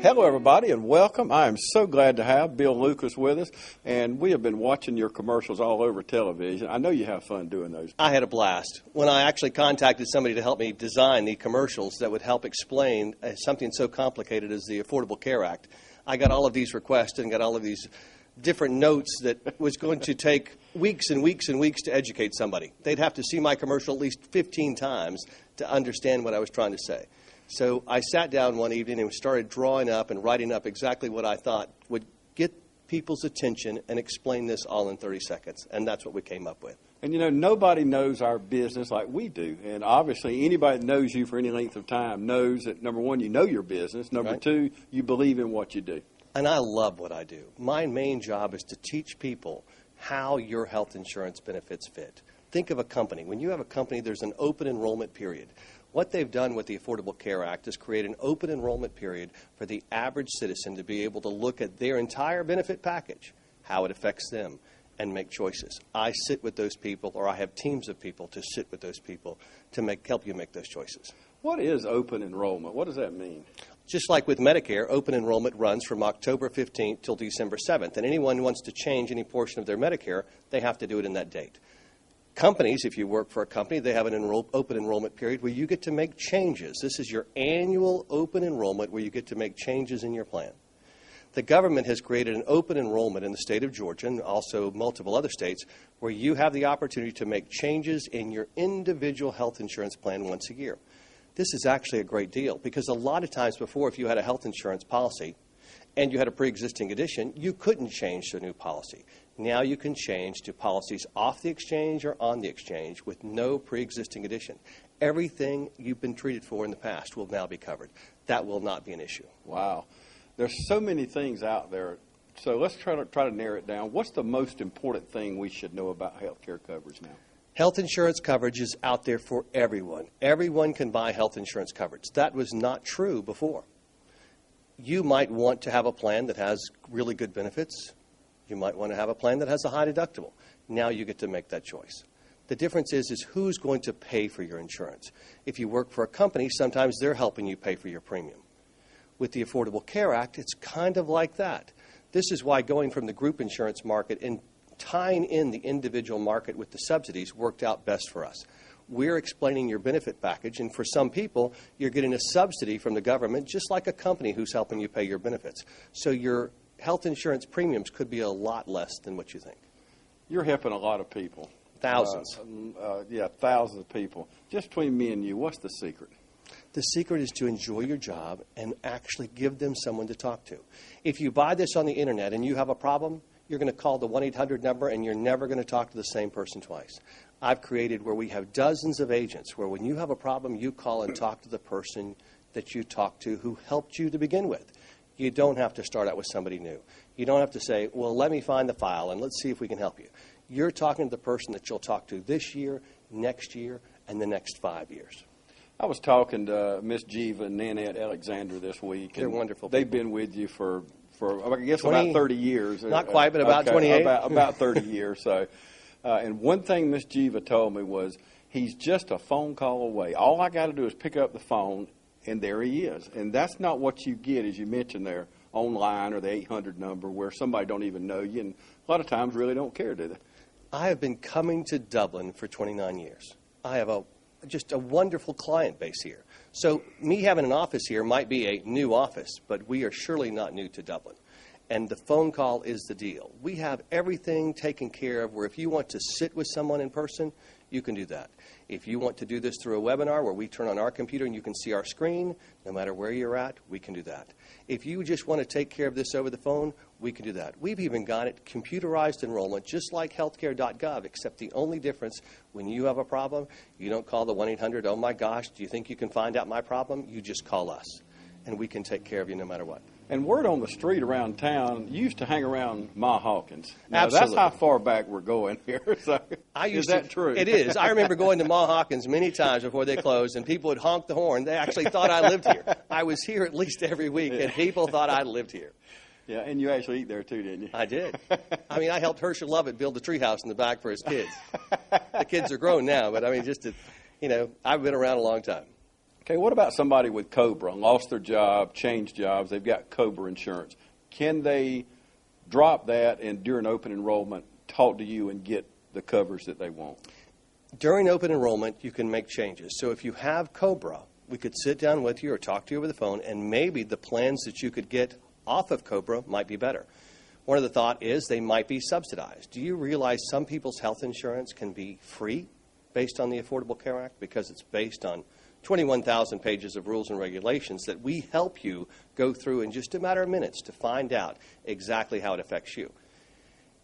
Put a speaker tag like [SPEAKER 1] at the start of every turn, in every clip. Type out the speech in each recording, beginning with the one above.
[SPEAKER 1] Hello, everybody, and welcome. I am so glad to have Bill Lucas with us, and we have been watching your commercials all over television. I know you have fun doing those.
[SPEAKER 2] I had a blast. When I actually contacted somebody to help me design the commercials that would help explain something so complicated as the Affordable Care Act, I got all of these requests and got all of these different notes that was going to take weeks and weeks and weeks to educate somebody. They'd have to see my commercial at least 15 times to understand what I was trying to say. So I sat down one evening and started drawing up and writing up exactly what I thought would get people's attention and explain this all in 30 seconds. And that's what we came up with.
[SPEAKER 1] And, you know, nobody knows our business like we do. And obviously, anybody that knows you for any length of time knows that, number one, you know your business. Number two, you believe in what you do.
[SPEAKER 2] And I love what I do. My main job is to teach people how your health insurance benefits fit. Think of a company. When you have a company, there's an open enrollment period. What they've done with the Affordable Care Act is create an open enrollment period for the average citizen to be able to look at their entire benefit package, how it affects them, and make choices. I sit with those people, or I have teams of people to sit with those people to help you make those choices.
[SPEAKER 1] What is open enrollment? What does that mean?
[SPEAKER 2] Just like with Medicare, open enrollment runs from October 15th till December 7th. And anyone who wants to change any portion of their Medicare, they have to do it in that date. Companies, if you work for a company, they have an open enrollment period where you get to make changes. This is your annual open enrollment where you get to make changes in your plan. The government has created an open enrollment in the state of Georgia and also multiple other states where you have the opportunity to make changes in your individual health insurance plan once a year. This is actually a great deal because a lot of times before, if you had a health insurance policy and you had a pre-existing condition, you couldn't change to a new policy. Now you can change to policies off the exchange or on the exchange with no pre-existing condition. Everything you've been treated for in the past will now be covered. That will not be an issue.
[SPEAKER 1] Wow. There's so many things out there. So let's try to narrow it down. What's the most important thing we should know about health care coverage now?
[SPEAKER 2] Health insurance coverage is out there for everyone. Everyone can buy health insurance coverage. That was not true before. You might want to have a plan that has really good benefits. You might want to have a plan that has a high deductible. Now you get to make that choice. The difference is who's going to pay for your insurance. If you work for a company, sometimes they're helping you pay for your premium. With the Affordable Care Act, it's kind of like that. This is why going from the group insurance market and tying in the individual market with the subsidies worked out best for us. We're explaining your benefit package, and for some people, you're getting a subsidy from the government, just like a company who's helping you pay your benefits. So your health insurance premiums could be a lot less than what you think.
[SPEAKER 1] You're helping a lot of people.
[SPEAKER 2] Thousands.
[SPEAKER 1] Thousands of people. Just between me and you, what's the secret?
[SPEAKER 2] The secret is to enjoy your job and actually give them someone to talk to. If you buy this on the internet and you have a problem, you're going to call the 1-800 number and you're never going to talk to the same person twice. I've created where we have dozens of agents where when you have a problem, you call and talk to the person that you talked to who helped you to begin with. You don't have to start out with somebody new. You don't have to say, well, let me find the file and let's see if we can help you. You're talking to the person that you'll talk to this year, next year, and the next 5 years.
[SPEAKER 1] I was talking to Miss Jiva and Nanette Alexander this week.
[SPEAKER 2] They're wonderful
[SPEAKER 1] They've
[SPEAKER 2] people.
[SPEAKER 1] been with you for I guess, about 30 years.
[SPEAKER 2] Not quite, but about 28.
[SPEAKER 1] About 30 years. So, and one thing Miss Jiva told me was, he's just a phone call away. All I got to do is pick up the phone, and there he is. And that's not what you get, as you mentioned there, online or the 800 number where somebody don't even know you, and a lot of times really don't care, do they?
[SPEAKER 2] I have been coming to Dublin for 29 years. I have just a wonderful client base here. So me having an office here might be a new office, but we are surely not new to Dublin. And the phone call is the deal. We have everything taken care of where if you want to sit with someone in person, you can do that. If you want to do this through a webinar where we turn on our computer and you can see our screen, no matter where you're at, we can do that. If you just want to take care of this over the phone, we can do that. We've even got it computerized enrollment, just like healthcare.gov, except the only difference, when you have a problem, you don't call the 1-800, oh my gosh, do you think you can find out my problem? You just call us, and we can take care of you no matter what.
[SPEAKER 1] And word on the street around town, you used to hang around Ma Hawkins. Now,
[SPEAKER 2] Absolutely.
[SPEAKER 1] That's how far back we're going here. So, is that true?
[SPEAKER 2] It is. I remember going to Ma Hawkins many times before they closed, and people would honk the horn. They actually thought I lived here. I was here at least every week, and people thought I lived here.
[SPEAKER 1] Yeah, and you actually eat there too, didn't you?
[SPEAKER 2] I did. I mean, I helped Herschel Lovett build a treehouse in the back for his kids. The kids are grown now, but I mean, I've been around a long time.
[SPEAKER 1] Okay, what about somebody with COBRA, lost their job, changed jobs, they've got COBRA insurance? Can they drop that and during open enrollment talk to you and get the coverage that they want?
[SPEAKER 2] During open enrollment, you can make changes. So if you have COBRA, we could sit down with you or talk to you over the phone, and maybe the plans that you could get off of COBRA might be better. One of the thought is they might be subsidized. Do you realize some people's health insurance can be free based on the Affordable Care Act because it's based on 21,000 pages of rules and regulations that we help you go through in just a matter of minutes to find out exactly how it affects you.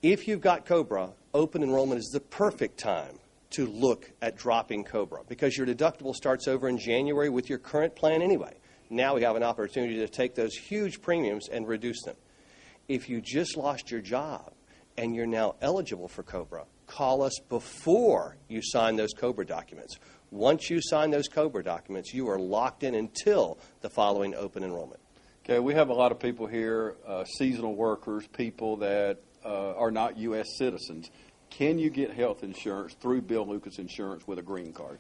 [SPEAKER 2] If you've got COBRA, open enrollment is the perfect time to look at dropping COBRA because your deductible starts over in January with your current plan anyway. Now we have an opportunity to take those huge premiums and reduce them. If you just lost your job and you're now eligible for COBRA, call us before you sign those COBRA documents. Once you sign those COBRA documents, you are locked in until the following open enrollment.
[SPEAKER 1] Okay, we have a lot of people here, seasonal workers, people that are not U.S. citizens. Can you get health insurance through Bill Lucas Insurance with a green card?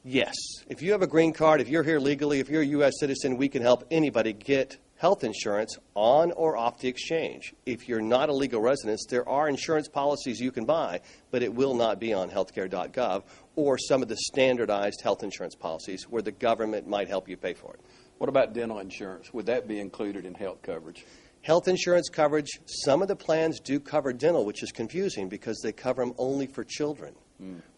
[SPEAKER 2] Yes. If you have a green card, if you're here legally, if you're a U.S. citizen, we can help anybody get health insurance on or off the exchange. If you're not a legal resident, there are insurance policies you can buy, but it will not be on healthcare.gov or some of the standardized health insurance policies where the government might help you pay for it.
[SPEAKER 1] What about dental insurance? Would that be included in health coverage?
[SPEAKER 2] Health insurance coverage, some of the plans do cover dental, which is confusing because they cover them only for children.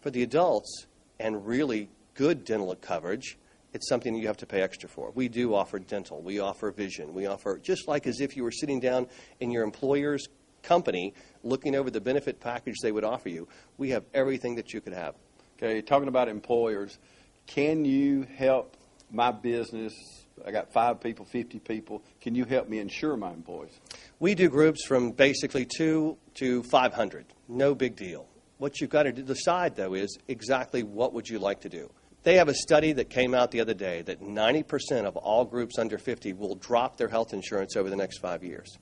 [SPEAKER 2] For the adults and really good dental coverage, it's something you have to pay extra for. We do offer dental. We offer vision. We offer, just like as if you were sitting down in your employer's company looking over the benefit package they would offer you, we have everything that you could have.
[SPEAKER 1] Okay, talking about employers, can you help my business? I got 5 people, 50 people. Can you help me insure my employees?
[SPEAKER 2] We do groups from basically 2 to 500. No big deal. What you've got to decide, though, is exactly what would you like to do. They have a study that came out the other day that 90% of all groups under 50 will drop their health insurance over the next 5 years.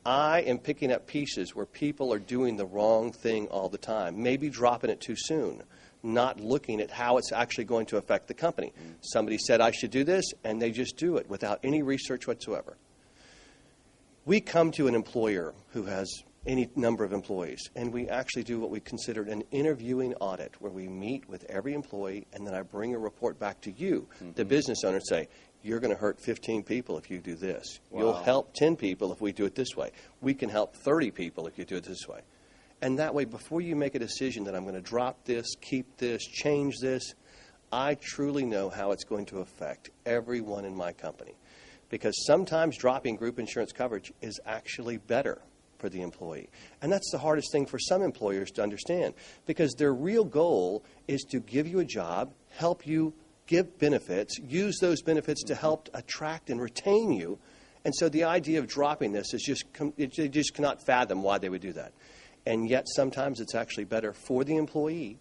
[SPEAKER 2] I am picking up pieces where people are doing the wrong thing all the time, maybe dropping it too soon, not looking at how it's actually going to affect the company. Somebody said I should do this, and they just do it without any research whatsoever. We come to an employer who has any number of employees, and we actually do what we consider an interviewing audit where we meet with every employee, and then I bring a report back to you, the business owner, and say, you're going to hurt 15 people if you do this.
[SPEAKER 1] Wow.
[SPEAKER 2] You'll help 10 people if we do it this way. We can help 30 people if you do it this way. And that way, before you make a decision that I'm going to drop this, keep this, change this, I truly know how it's going to affect everyone in my company. Because sometimes dropping group insurance coverage is actually better for the employee. And that's the hardest thing for some employers to understand, because their real goal is to give you a job, help you give benefits, use those benefits to help attract and retain you. And so the idea of dropping this is they just cannot fathom why they would do that. And yet sometimes it's actually better for the employee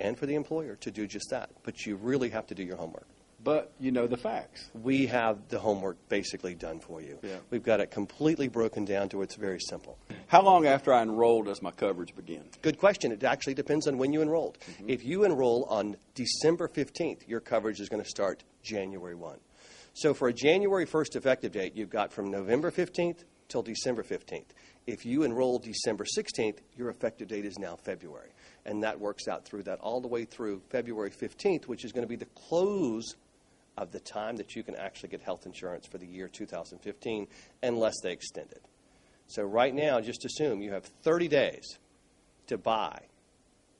[SPEAKER 2] and for the employer to do just that. But you really have to do your homework.
[SPEAKER 1] But you know the facts.
[SPEAKER 2] We have the homework basically done for you.
[SPEAKER 1] Yeah.
[SPEAKER 2] We've got it completely broken down to where it's very simple.
[SPEAKER 1] How long after I enroll does my coverage begin?
[SPEAKER 2] Good question. It actually depends on when you enrolled. If you enroll on December 15th, your coverage is going to start January 1. So for a January 1st effective date, you've got from November 15th till December 15th. If you enroll December 16th, your effective date is now February. And that works out through that all the way through February 15th, which is going to be the close of the time that you can actually get health insurance for the year 2015, unless they extend it. So right now, just assume you have 30 days to buy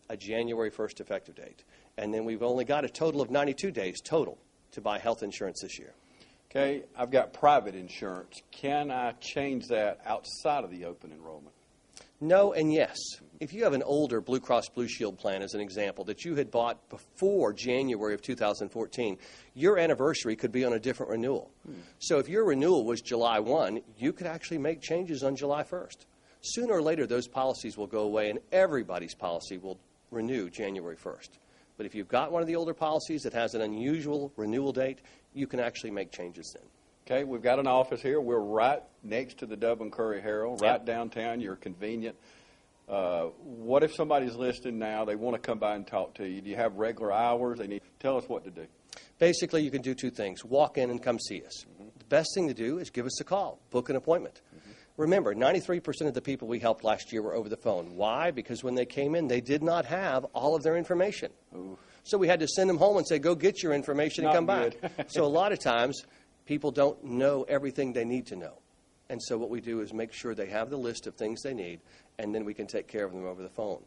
[SPEAKER 2] a January 1st effective date. And then we've only got a total of 92 days total to buy health insurance this year.
[SPEAKER 1] Okay, I've got private insurance. Can I change that outside of the open enrollment?
[SPEAKER 2] No and yes. If you have an older Blue Cross Blue Shield plan, as an example, that you had bought before January of 2014, your anniversary could be on a different renewal. So if your renewal was July 1, you could actually make changes on July 1st. Sooner or later, those policies will go away, and everybody's policy will renew January 1st. But if you've got one of the older policies that has an unusual renewal date, you can actually make changes then.
[SPEAKER 1] Okay, we've got an office here. We're right next to the Dublin Courier Herald, right downtown. You're convenient. What if somebody's listening now, they want to come by and talk to you? Do you have regular hours? Tell us what to do.
[SPEAKER 2] Basically, you can do two things. Walk in and come see us. The best thing to do is give us a call, book an appointment. Remember, 93% of the people we helped last year were over the phone. Why? Because when they came in, they did not have all of their information.
[SPEAKER 1] Ooh.
[SPEAKER 2] So we had to send them home and say, go get your information and come back. So a lot of times, people don't know everything they need to know. And so what we do is make sure they have the list of things they need, and then we can take care of them over the phone.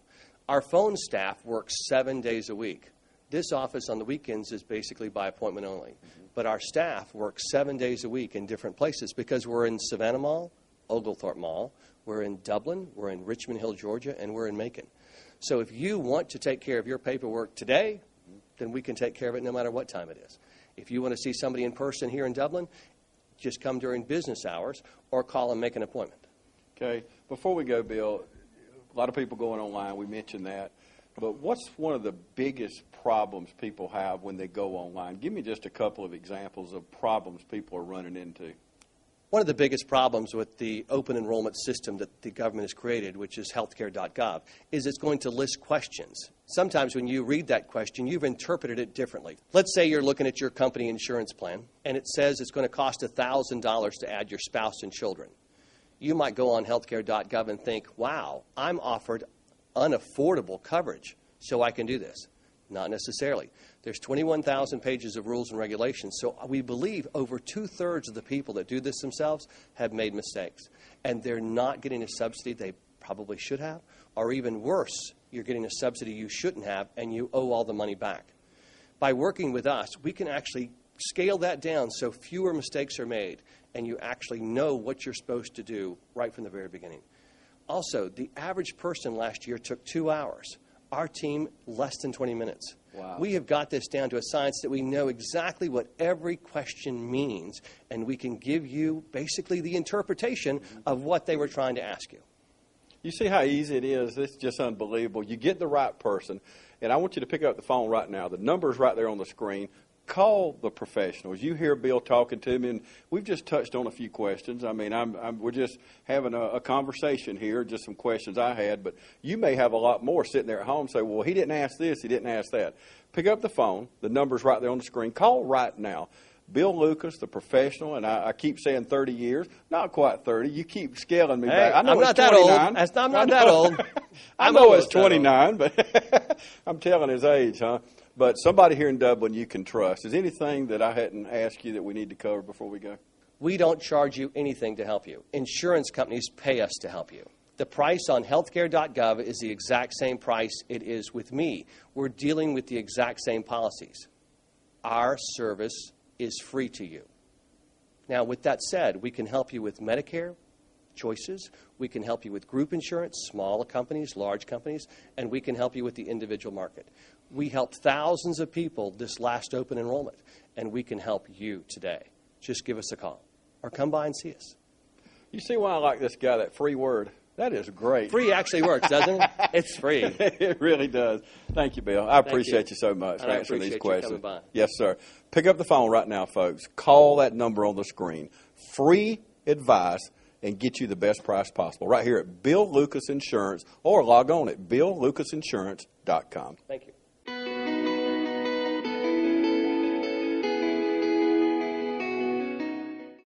[SPEAKER 2] Our phone staff works 7 days a week. This office on the weekends is basically by appointment only. But our staff works 7 days a week in different places because we're in Savannah Mall, Oglethorpe Mall, we're in Dublin, we're in Richmond Hill, Georgia, and we're in Macon. So if you want to take care of your paperwork today, then we can take care of it no matter what time it is. If you want to see somebody in person here in Dublin, just come during business hours or call and make an appointment.
[SPEAKER 1] Okay. Before we go, Bill, a lot of people going online, we mentioned that. But what's one of the biggest problems people have when they go online? Give me just a couple of examples of problems people are running into.
[SPEAKER 2] One of the biggest problems with the open enrollment system that the government has created, which is healthcare.gov, is it's going to list questions. Sometimes when you read that question, you've interpreted it differently. Let's say you're looking at your company insurance plan, and it says it's going to cost $1,000 to add your spouse and children. You might go on healthcare.gov and think, wow, I'm offered unaffordable coverage, so I can do this. Not necessarily. There's 21,000 pages of rules and regulations, so we believe over 2/3 of the people that do this themselves have made mistakes, and they're not getting a subsidy they probably should have, or even worse, you're getting a subsidy you shouldn't have, and you owe all the money back. By working with us, we can actually scale that down so fewer mistakes are made, and you actually know what you're supposed to do right from the very beginning. Also, the average person last year took 2 hours. Our team, less than 20 minutes.
[SPEAKER 1] Wow.
[SPEAKER 2] We have got this down to a science that we know exactly what every question means, and we can give you basically the interpretation of what they were trying to ask you.
[SPEAKER 1] You see how easy it is? It's just unbelievable. You get the right person, and I want you to pick up the phone right now. The number's right there on the screen. Call the professionals. You hear Bill talking to me, and we've just touched on a few questions. I mean, we're just having a conversation here, just some questions I had, but you may have a lot more sitting there at home and say, well, he didn't ask this, he didn't ask that. Pick up the phone. The number's right there on the screen. Call right now. Bill Lucas, the professional, and I keep saying 30 years. Not quite 30. You keep scaling me back. I know
[SPEAKER 2] I'm
[SPEAKER 1] it's
[SPEAKER 2] not that
[SPEAKER 1] 29.
[SPEAKER 2] old. I'm not that old.
[SPEAKER 1] I know it's 29, but I'm telling his age, huh? But somebody here in Dublin you can trust. Is there anything that I hadn't asked you that we need to cover before we go?
[SPEAKER 2] We don't charge you anything to help you. Insurance companies pay us to help you. The price on healthcare.gov is the exact same price it is with me. We're dealing with the exact same policies. Our service is free to you. Now, with that said, we can help you with Medicare choices. We can help you with group insurance, small companies, large companies, and we can help you with the individual market. We helped thousands of people this last open enrollment, and we can help you today. Just give us a call or come by and see us.
[SPEAKER 1] You see why I like this guy, that free word? That is great.
[SPEAKER 2] Free actually works, doesn't it? It's free.
[SPEAKER 1] It really does. Thank you, Bill. I appreciate you so much for answering these questions.
[SPEAKER 2] Coming by.
[SPEAKER 1] Yes, sir. Pick up the phone right now, folks. Call that number on the screen. Free advice and get you the best price possible right here at Bill Lucas Insurance, or log on at BillLucasInsurance.com.
[SPEAKER 2] Thank you.